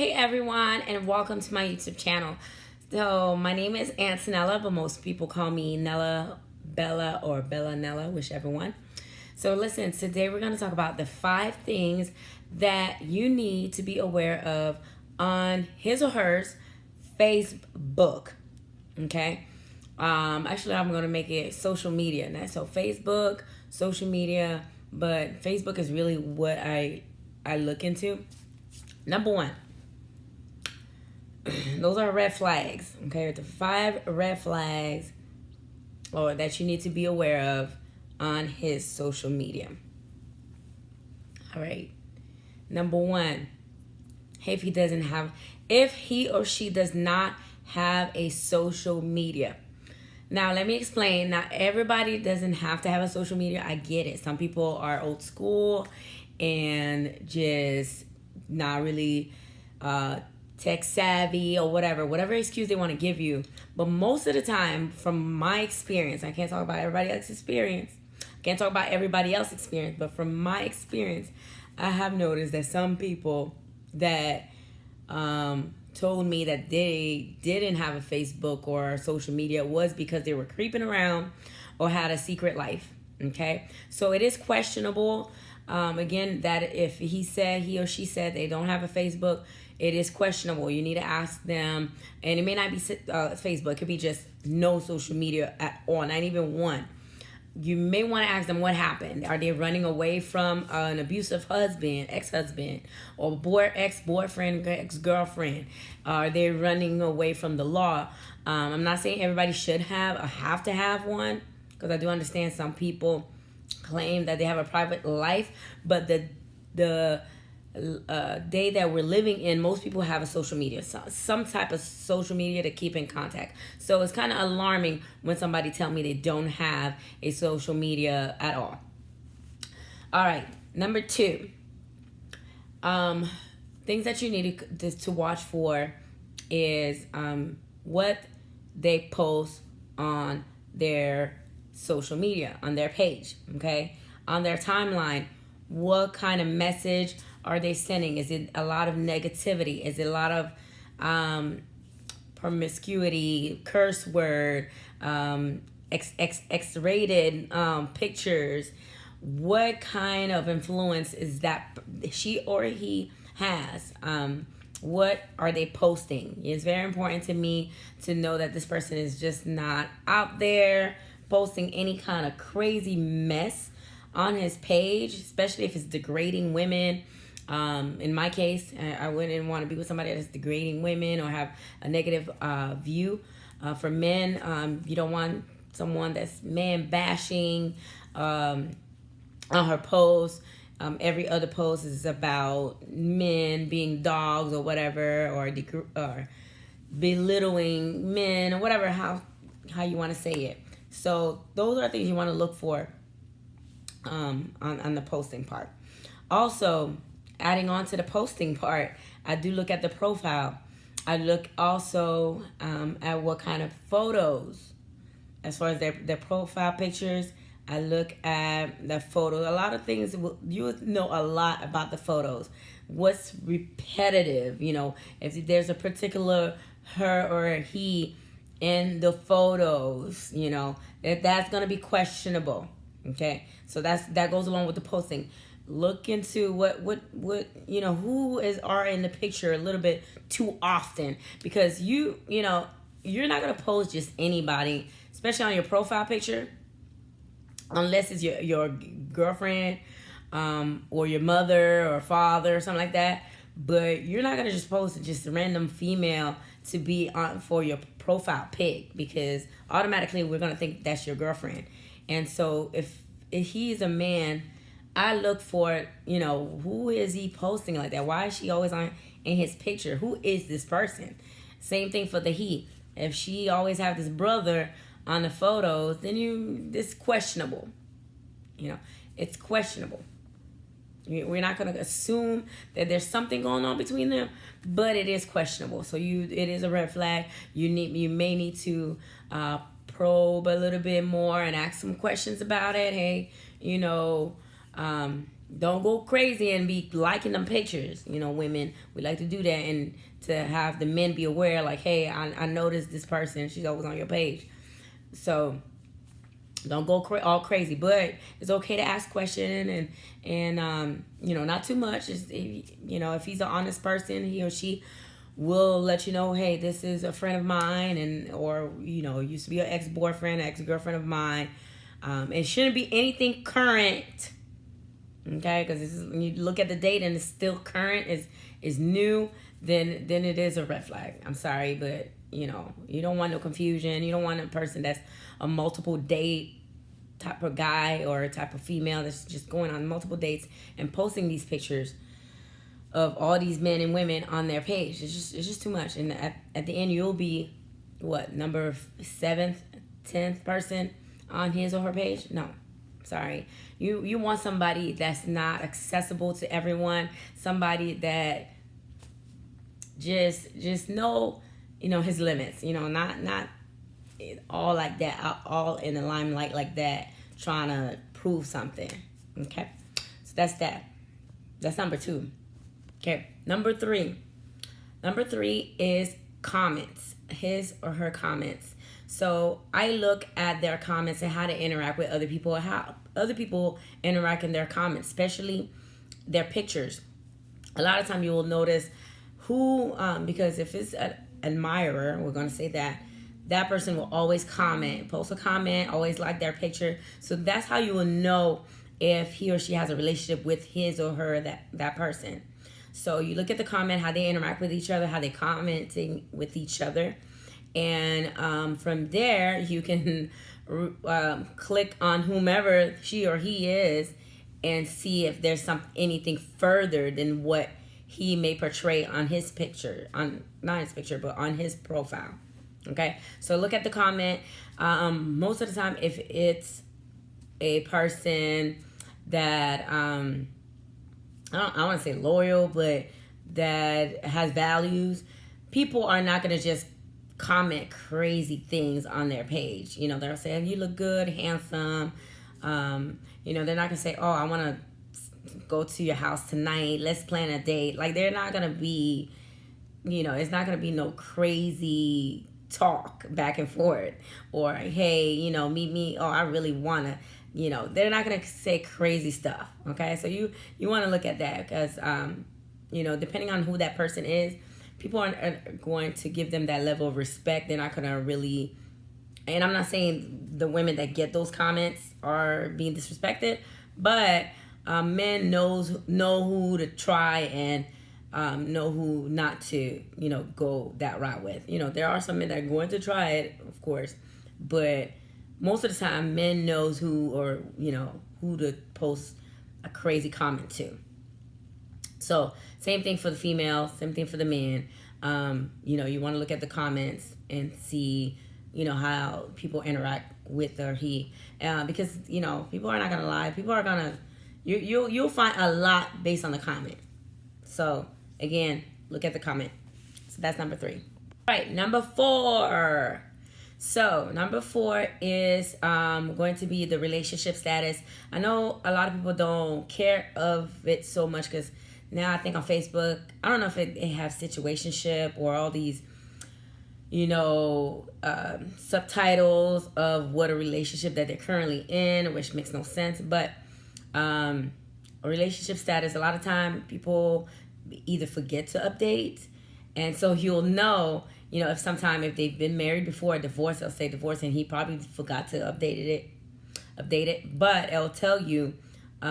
Hey everyone, and welcome to my YouTube channel. So my name is Antonella, but most people call me Nella, Bella, or Bella Nella, whichever one. So listen, today we're going to talk about the 5 things that you need to be aware of on his or hers Facebook. Okay. Actually, I'm going to make it social media. So Facebook, social media, but Facebook is really what I look into. Number 1. Those are red flags. Okay, the 5 red flags or that you need to be aware of on his social media. All right. Number 1, if he or she does not have a social media. Now, let me explain. Not everybody doesn't have to have a social media. I get it. Some people are old school and just not really tech savvy or whatever excuse they want to give you. But most of the time, from my experience, I can't talk about everybody else's experience. I can't talk about everybody else's experience, but from my experience, I have noticed that some people that told me that they didn't have a Facebook or social media was because they were creeping around or had a secret life. Okay, so it is questionable. Again, that if he or she said they don't have a Facebook, it is questionable. You need to ask them, and it may not be Facebook. It could be just no social media at all, not even one. You may want to ask them what happened. Are they running away from an abusive husband, ex-husband, or ex-boyfriend, ex-girlfriend? Are they running away from the law? I'm not saying everybody should have or have to have one, because I do understand some people claim that they have a private life, but the day that we're living in, most people have a social media, some type of social media to keep in contact. So it's kind of alarming when somebody tell me they don't have a social media at all. All right, number 2, things that you need to watch for is what they post on their social media, on their page, okay, on their timeline. What kind of message are they sending? Is it a lot of negativity? Is it a lot of promiscuity, curse word, X-rated pictures? What kind of influence is that she or he has? What are they posting? It's very important to me to know that this person is just not out there posting any kind of crazy mess on his page, especially if it's degrading women. In my case, I wouldn't want to be with somebody that's degrading women or have a negative view. For men, you don't want someone that's man bashing on her post. Every other post is about men being dogs or whatever, or belittling men or whatever, how you want to say it. So those are things you want to look for on the posting part. Also, adding on to the posting part, I do look at the profile. I look also at what kind of photos, as far as their profile pictures. I look at the photos. A lot of things, you would know a lot about the photos. What's repetitive, if there's a particular her or a he in the photos, that's going to be questionable. Okay, so that goes along with the posting. Look into what who are in the picture a little bit too often, because you're not going to post just anybody, especially on your profile picture, unless it's your girlfriend or your mother or father or something like that. But you're not going to just post just a random female to be on for your profile pic, because automatically we're going to think that's your girlfriend. And so if he's a man, I look for, who is he posting like that? Why is she always in his picture? Who is this person? Same thing for the he. If she always have this brother on the photos, then it's questionable. It's questionable. We're not going to assume that there's something going on between them, but it is questionable. So it is a red flag. You may need to probe a little bit more and ask some questions about it. Hey, Don't go crazy and be liking them pictures. You know, women, we like to do that, and to have the men be aware, like, hey, I noticed this person. She's always on your page. So don't go all crazy, but it's okay to ask questions and you know, not too much. You know, if he's an honest person, he or she will let you know, hey, this is a friend of mine, and or you know, used to be an ex-boyfriend, ex-girlfriend of mine. It shouldn't be anything current, okay? Because this is, when you look at the date and it's still current, is new, then it is a red flag. I'm sorry, but you know, you don't want no confusion. You don't want a person that's a multiple date type of guy or type of female that's just going on multiple dates and posting these pictures of all these men and women on their page. It's just too much. And at the end, you'll be what, number 7th, 10th person on his or her page? No, sorry. You want somebody that's not accessible to everyone. Somebody that just know, you know, his limits. You know, not all like that, all in the limelight like that, trying to prove something. Okay, so that's that. That's number 2. Okay, number 3. Number 3 is comments, his or her comments. So I look at their comments and how to interact with other people, how other people interact in their comments, especially their pictures. A lot of time you will notice who, because if it's an admirer, we're going to say that person will always comment, post a comment, always like their picture. So that's how you will know if he or she has a relationship with his or her, that person. So you look at the comment, how they interact with each other, how they commenting with each other. And from there, you can click on whomever she or he is and see if there's anything further than what he may portray on his picture, on not his picture, but on his profile. Okay, so look at the comment. Most of the time, if it's a person that I don't want to say loyal, but that has values, people are not going to just comment crazy things on their page. You know, they'll say, you look good, handsome. You know, they're not going to say, oh, I want to go to your house tonight. Let's plan a date. Like, they're not going to be, you know, it's not going to be no crazy talk back and forth. Or, hey, you know, meet me. Oh, I really want to. You know, they're not going to say crazy stuff, okay? So you want to look at that because, you know, depending on who that person is, people aren't going to give them that level of respect. They're not going to really, and I'm not saying the women that get those comments are being disrespected, but men know who to try and know who not to, you know, go that route with. You know, there are some men that are going to try it, of course, but most of the time, men knows who, or, you know, who to post a crazy comment to. So, same thing for the female, same thing for the man. You know, you want to look at the comments and see, you know, how people interact with or he. Because, you know, people are not going to lie. People are going to, you'll find a lot based on the comment. So, again, look at the comment. So, that's number 3. All right, number 4. So, number 4 is going to be the relationship status. I know a lot of people don't care of it so much because now I think on Facebook, I don't know if they have situationship or all these, you know, subtitles of what a relationship that they're currently in, which makes no sense. But a relationship status, a lot of time people either forget to update. And so you'll know, you know, if they've been married before, divorced, they'll say divorce, and he probably forgot to update it. But it'll tell you, you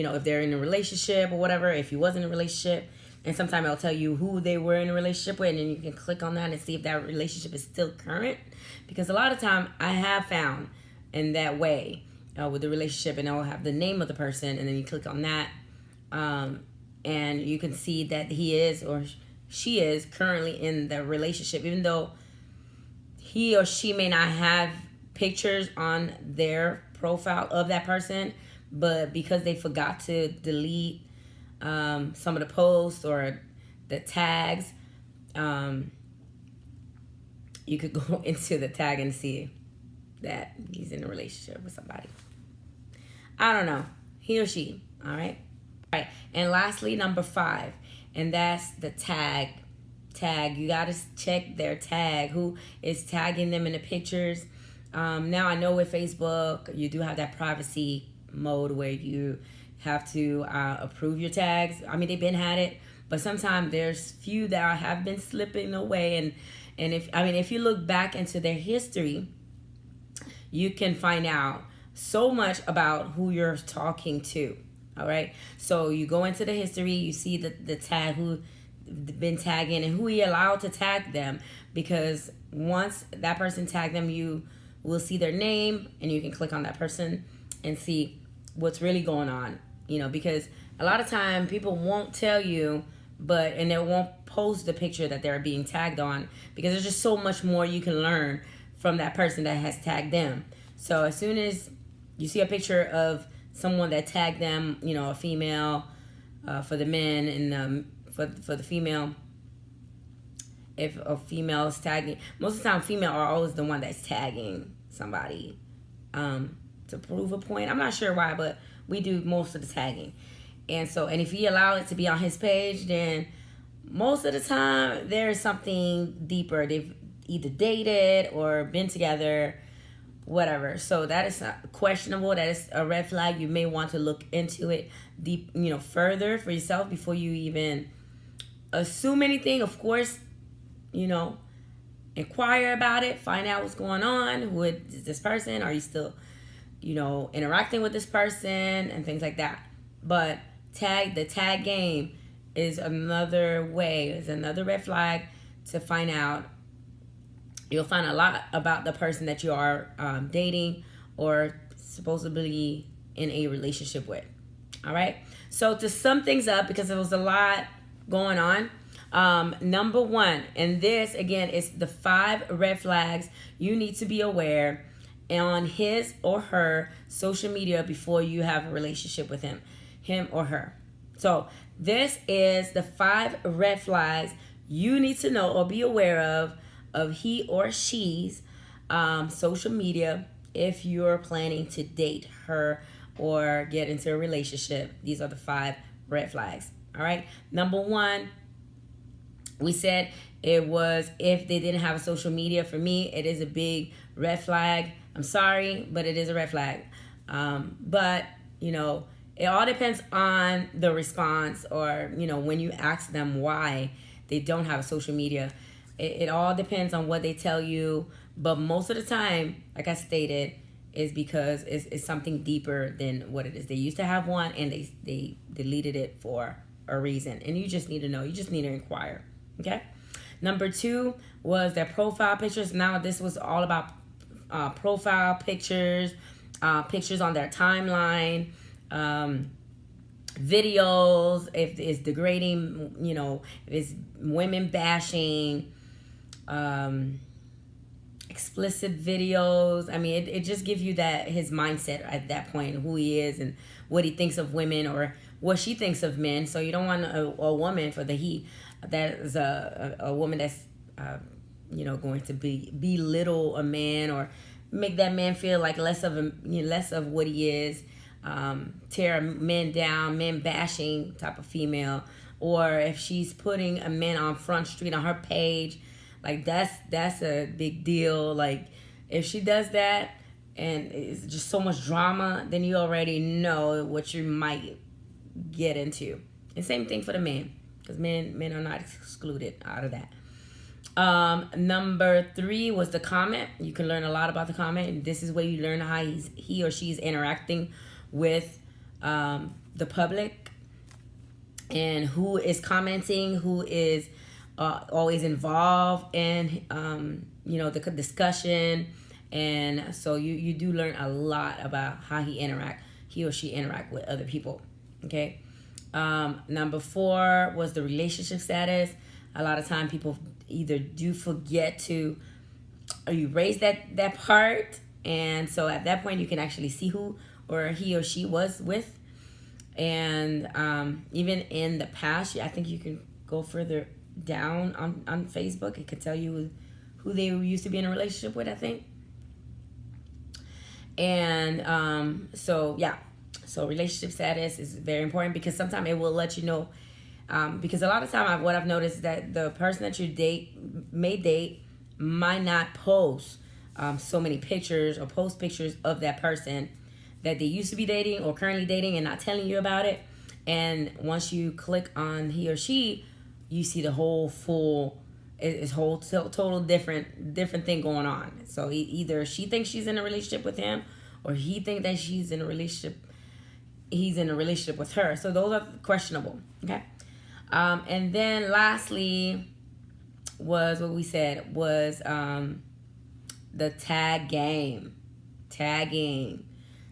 know, if they're in a relationship or whatever, if he was in a relationship, and sometimes it'll tell you who they were in a relationship with, and then you can click on that and see if that relationship is still current. Because a lot of time I have found in that way with the relationship, and I'll have the name of the person, and then you click on that, and you can see that he is or she is currently in the relationship, even though he or she may not have pictures on their profile of that person, but because they forgot to delete some of the posts or the tags, you could go into the tag and see that he's in a relationship with somebody. I don't know. He or she. All right. All right. And lastly, number 5, and that's the tag. Tag. You got to check their tag. Who is tagging them in the pictures? Now I know with Facebook, you do have that privacy mode where you have to approve your tags. I mean, they've been had it, but sometimes there's few that have been slipping away. And if you look back into their history, you can find out so much about who you're talking to. All right. So you go into the history, you see the tag, who been tagging and who he allowed to tag them, because once that person tagged them, you will see their name and you can click on that person and see what's really going on. Because a lot of time people won't tell you, and they won't post the picture that they're being tagged on, because there's just so much more you can learn from that person that has tagged them. So as soon as you see a picture of someone that tagged them, a female, for the men, and for the female, if a female is tagging, most of the time female are always the one that's tagging somebody to prove a point. I'm not sure why, but we do most of the tagging. And if he allowed it to be on his page, then most of the time there's something deeper. They've either dated or been together, whatever. So that is questionable. That is a red flag. You may want to look into it deep, further for yourself before you even assume anything. Of course, inquire about it, find out what's going on with this person. Are you still, interacting with this person and things like that? But the tag game is another way, is another red flag to find out. You'll find a lot about the person that you are dating or supposedly in a relationship with. All right. So to sum things up, because there was a lot going on, number 1, and this again is the 5 red flags you need to be aware on his or her social media before you have a relationship with him or her. So this is the 5 red flags you need to know or be aware of he or she's social media if you're planning to date her or get into a relationship. These are the 5 red flags. All right. Number 1, we said it was if they didn't have a social media. For me, it is a big red flag. I'm sorry, but it is a red flag. But, it all depends on the response, or, when you ask them why they don't have a social media. It all depends on what they tell you. But most of the time, like I stated, is because it's something deeper than what it is. They used to have one and they deleted it for a reason. And you just need to know. You just need to inquire. Okay? Number 2 was their profile pictures. Now this was all about profile pictures, pictures on their timeline, videos, if it's degrading, if it's women bashing, explicit videos. I mean, it just gives you his mindset at that point, who he is and what he thinks of women or what she thinks of men. So you don't want a woman for the he. That is a woman that's going to belittle a man or make that man feel like less of what he is. Tear men down, men bashing type of female. Or if she's putting a man on Front Street on her page, like that's a big deal. Like if she does that and it's just so much drama, then you already know what you might get into. And same thing for the men, because men are not excluded out of that. Number 3 was the comment. You can learn a lot about the comment, and this is where you learn how he or she is interacting with the public, and who is commenting, who is always involved in the discussion. And so you do learn a lot about how he or she interact with other people. Okay. Number 4 was the relationship status. A lot of time people either do forget to erase that part, and so at that point you can actually see who or he or she was with. And even in the past, I think you can go further down on Facebook. It could tell you who they used to be in a relationship with, I think. And so yeah, So relationship status is very important because sometimes it will let you know. Because a lot of time, what I've noticed is that the person that you may date might not post so many pictures or post pictures of that person that they used to be dating or currently dating and not telling you about it. And once you click on he or she, you see the whole total different thing going on. So either she thinks she's in a relationship with him, or he thinks that he's in a relationship with her. So those are questionable. Okay. And then lastly was what we said was the tag game. Tagging.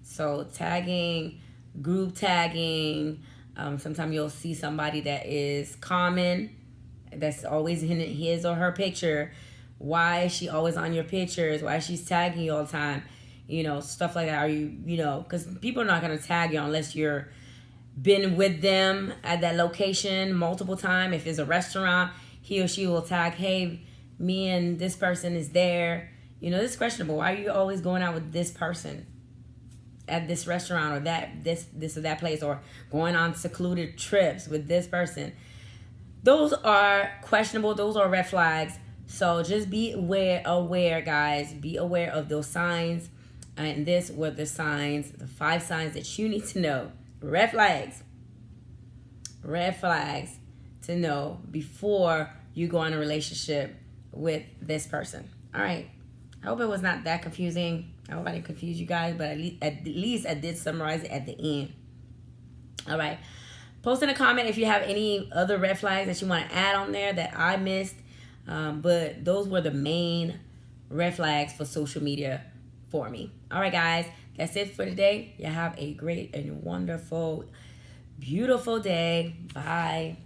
So tagging, group tagging. Sometimes you'll see somebody that is common, that's always in his or her picture. Why is she always on your pictures? Why is she tagging you all the time? Stuff like that. Are you, because people are not going to tag you unless you're been with them at that location multiple times. If it's a restaurant, he or she will tag, hey, me and this person is there. This is questionable. Why are you always going out with this person at this restaurant or this or that place, or going on secluded trips with this person? Those are questionable. Those are red flags. So just be aware, guys. Be aware of those signs. And this were the 5 signs that you need to know. Red flags to know before you go in a relationship with this person. All right. I hope it was not that confusing. I hope I didn't confuse you guys, but at least I did summarize it at the end. All right. Post in a comment if you have any other red flags that you want to add on there that I missed. But those were the main red flags for social media for me. All right, guys. That's it for today. You have a great and wonderful, beautiful day. Bye.